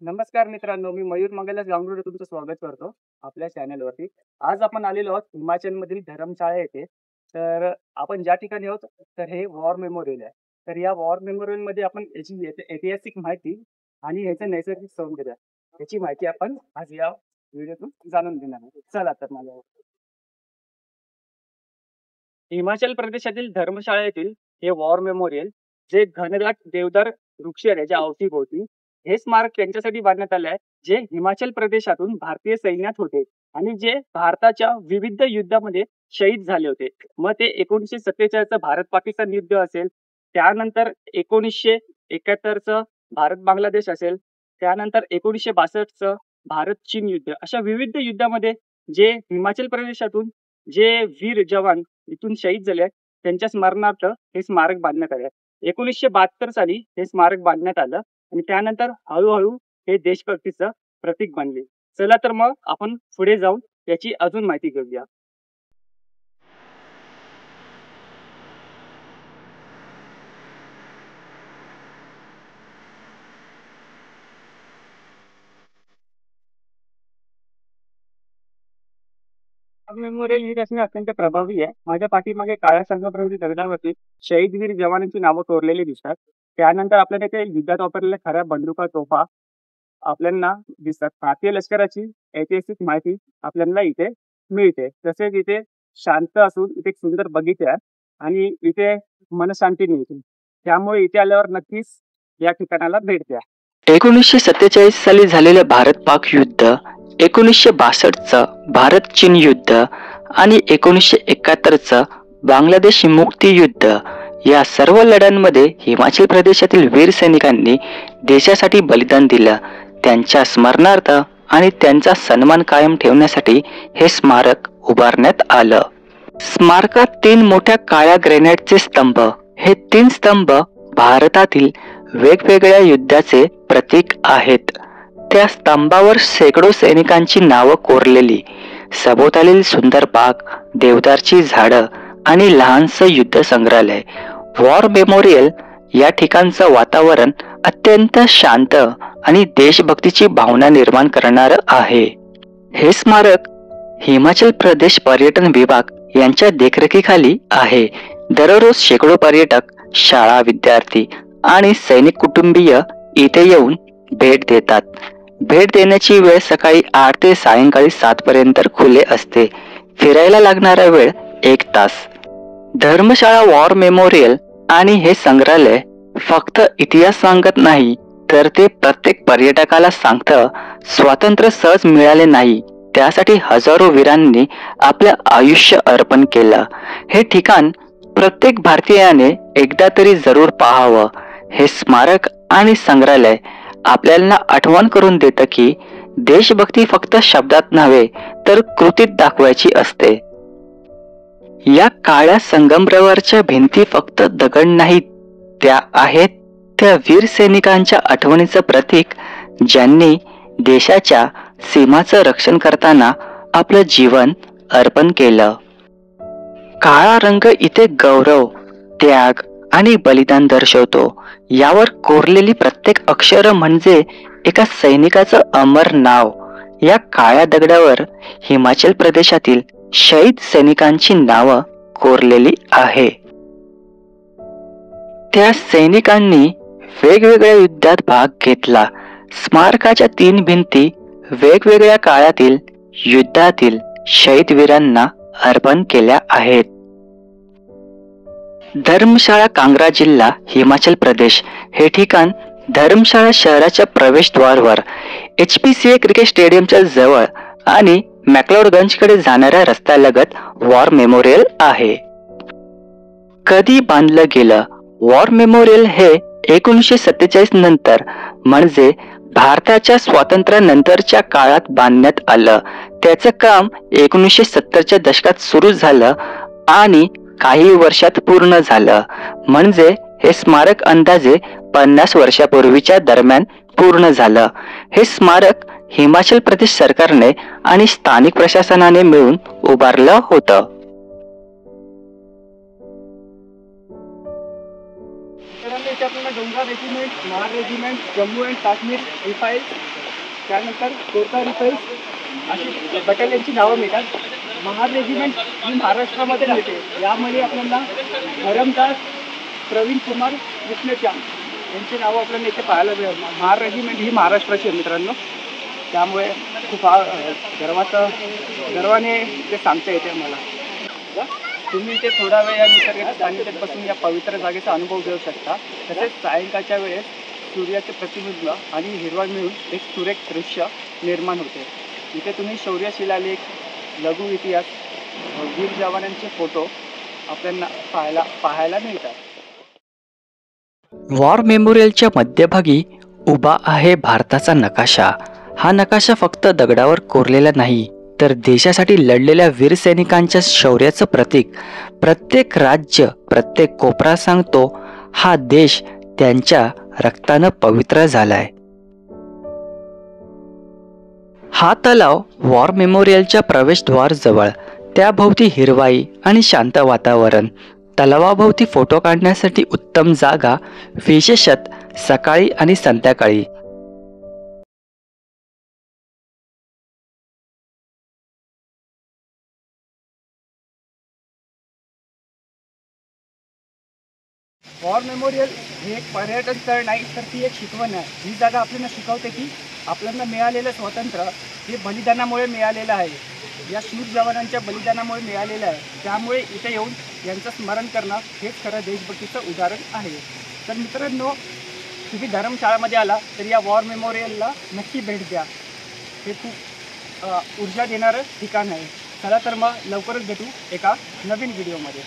नमस्कार मित्रांनो, मी मयूर मंगलदास गांगुर्डे तुमचं स्वागत करतो आपल्या चॅनलवरती. आज आपण आलेलो आहोत हिमाचलमधील धर्मशाळा येथे. तर आपण ज्या ठिकाणी आहोत, तर हे वॉर मेमोरियल आहे. तर या वॉर मेमोरियलमध्ये आपण याची ऐतिहासिक माहिती आणि याचं नैसर्गिक सौंदर्य याची माहिती आपण आज या व्हिडिओतून जाणून घेणार आहोत. चला तर माझ्या हिमाचल प्रदेशातील धर्मशाळा येथील हे वॉर मेमोरियल जे घनदाट देवदार वृक्ष आहे त्याच्या अवतीभोवती हे स्मारक त्यांच्यासाठी बांधण्यात आले आहे जे हिमाचल प्रदेशातून भारतीय सैन्यात होते आणि जे भारताच्या विविध युद्धामध्ये शहीद झाले होते. मग ते 1947चं भारत पाकिस्तान युद्ध असेल, त्यानंतर 1971चं भारत बांगलादेश असेल, त्यानंतर 1962चं भारत चीन युद्ध, अशा विविध युद्धामध्ये जे हिमाचल प्रदेशातून जे वीर जवान इथून शहीद झाले आहेत त्यांच्या स्मरणार्थ हे स्मारक बांधण्यात आले. 1972 साली हे स्मारक बांधण्यात आलं आणि त्यानंतर हळूहळू हे देशभक्तीचं प्रतीक बनले. चला तर मग आपण पुढे जाऊन याची अजून माहिती घेऊया. मेमोरियल ही रचना अत्यंत प्रभावी आहे. माझ्या पाठीमागे काळ्या संगमरवरी दगडावरती शहीदवीर जवानांची नावं कोरलेली दिसतात. त्यानंतर आपल्याला इथे युद्धात वापरलेल्या खऱ्या बंदुका, तोफा आपल्याला दिसतात. भारतीय लष्कराची ऐतिहासिक माहिती आपल्याला इथे मिळते. तसेच इथे शांत असून इथे एक सुंदर बगीचा आहे आणि इथे मनशांती मिळते. त्यामुळे इथे आल्यावर नक्कीच या ठिकाणाला भेट द्या. 1947 साली झालेलं भारत पाक युद्ध, 1962चं भारत चीन युद्ध आणि 1971चं बांगलादेश मुक्ती युद्ध या सर्व लढ्यांमध्ये हिमाचल प्रदेशातील वीर सैनिकांनी देशासाठी बलिदान दिलं. त्यांच्या स्मरणार्थ आणि त्यांचा सन्मान कायम ठेवण्यासाठी हे स्मारक उभारण्यात आलं. स्मारकात 3 मोठ्या काळ्या ग्रेनाइटचे स्तंभ, हे 3 स्तंभ भारतातील वेगवेगळ्या युद्धाचे प्रतीक आहेत. त्या स्तंभावर शेकडो सैनिकांची नावं कोरलेली, सभोवतालील सुंदर बाग, देवदारची झाडं आणि लहानसं युद्ध संग्रहालय. वॉर मेमोरियल या ठिकाणचं वातावरण अत्यंत शांत आणि देशभक्तीची भावना निर्माण करणारं आहे. हे स्मारक हिमाचल प्रदेश पर्यटन विभाग यांच्या देखरेखीखाली आहे. दररोज शेकडो पर्यटक, शाळा विद्यार्थी आणि सैनिक कुटुंबीय इथे येऊन भेट देतात. भेट देण्याची वेळ सकाळी 8 ते सायंकाळी 7 पर्यंत खुले असते. फिरायला लागणारा वेळ 1 तास. धर्मशाळा वॉर मेमोरियल आणि हे संग्रहालय फक्त इतिहास सांगत नाही, तर ते प्रत्येक पर्यटकाला सांगतं स्वातंत्र्य सहज मिळाले नाही, त्यासाठी हजारो वीरांनी आपलं आयुष्य अर्पण केलं. हे ठिकाण प्रत्येक भारतीयाने एकदा तरी जरूर पाहावं. हे स्मारक आणि संग्रहालय आपल्याला आठवण करून देतं की देशभक्ती फक्त शब्दात नव्हे तर कृतीत दाखवायची असते. या काळ्या संगमरवरच्या भिंती फक्त दगड नाहीत, त्या आहेत त्या वीर सैनिकांच्या आठवणीचं प्रतीक, ज्यांनी देशाच्या सीमाचं रक्षण करताना आपलं जीवन अर्पण केलं. काळा रंग इथे गौरव, त्याग आणि बलिदान दर्शवतो. यावर कोरलेली प्रत्येक अक्षर म्हणजे एका सैनिकाचं अमर नाव. या काळ्या दगडावर हिमाचल प्रदेशातील शहीद सैनिकांची नावं कोरलेली आहे. त्या सैनिकांनी वेगवेगळ्या युद्धात भाग घेतला. स्मारकाच्या 3 भिंती वेगवेगळ्या काळातील युद्धातील शहीद वीरांना अर्पण केल्या आहेत. धर्मशाळा, कांगरा जिल्हा, हिमाचल प्रदेश. हे ठिकाण धर्मशाळा शहराच्या प्रवेशद्वारावर HPCA क्रिकेट स्टेडियमच्या जवळ आणि मॅक्लोडगंजकडे जाणाऱ्या रस्त्यालगत वॉर मेमोरियल आहे. कधी बांधलं गेलं? वॉर मेमोरियल हे 1947 नंतर म्हणजे भारताच्या स्वातंत्र्यानंतरच्या काळात बांधण्यात आलं. त्याचं काम 1970च्या दशकात सुरू झालं आणि काही वर्षात पूर्ण झालं. म्हणजे हे स्मारक अंदाजे 50 वर्षापूर्वीच्या दरम्यान पूर्ण झालं. हे स्मारक हिमाचल प्रदेश सरकारने आणि स्थानिक प्रशासनाने मिळून उभारलं होतं. आपल्याला Dogra regiment, Mahar regiment, Jammu and Kashmir rifle त्यानंतर कोरका रिफल्स अशी बटालियनची नावं मिळतात. महार रेजिमेंट ही महाराष्ट्रामध्ये मिळते. यामध्ये आपल्याला धरमदास प्रवीण कुमार विष्णुश्याम यांची नावं आपल्याला इथे पाहायला मिळेल. महार रेजिमेंट ही महाराष्ट्राची आहे मित्रांनो, त्यामुळे खूप गर्वाने ते सांगता येते मला. तुम्ही इथे थोडा वेळ या निसर्गाच्या सानिध्यात बसून या पवित्र जागेचा अनुभव घेऊ शकता. तसेच सायंकाळच्या वेळेस सूर्याचे प्रतिबिंब आणि हिरवा मिळून एक सुरेख दृश्य निर्माण होते. इथे तुम्ही शौर्य शिलालेख, लघु इतिहास, वीर जवानांचे फोटो आपल्याला पाहायला मिळतात. वॉर मेमोरियलच्या मध्यभागी उभा आहे भारताचा नकाशा. हा नकाशा फक्त दगडावर कोरलेला नाही, तर देशासाठी लढलेल्या वीर सैनिकांच्या शौर्याचं प्रतीक. प्रत्येक राज्य, प्रत्येक कोपरा सांगतो हा देश त्यांच्या रक्तानं पवित्र झालाय. हा तलाव वॉर मेमोरियलच्या प्रवेशद्वार जवळ. त्याभोवती हिरवाई आणि शांत वातावरण. तलावाभोवती फोटो काढण्यासाठी उत्तम जागा, विशेषत सकाळी आणि संध्याकाळी. वॉर मेमोरियल हे एक पर्यटन स्थळ नाही, तर ती एक शिकवण आहे. ही जागा आपल्याला शिकवते की आपल्याला मिळालेलं स्वातंत्र्य हे बलिदानामुळे मिळालेलं आहे. या शूर जवानांच्या बलिदानामुळे मिळालेलं आहे. त्यामुळे इथे येऊन यांचं स्मरण करणं हेच खरं देशभक्तीचं उदाहरण आहे. तर मित्रांनो, तुम्ही धर्मशाळामध्ये आला तर या वॉर मेमोरियलला नक्की भेट द्या. हे खूप ऊर्जा देणारं ठिकाण आहे. चला तर मग लवकरच भेटू एका नवीन व्हिडिओमध्ये.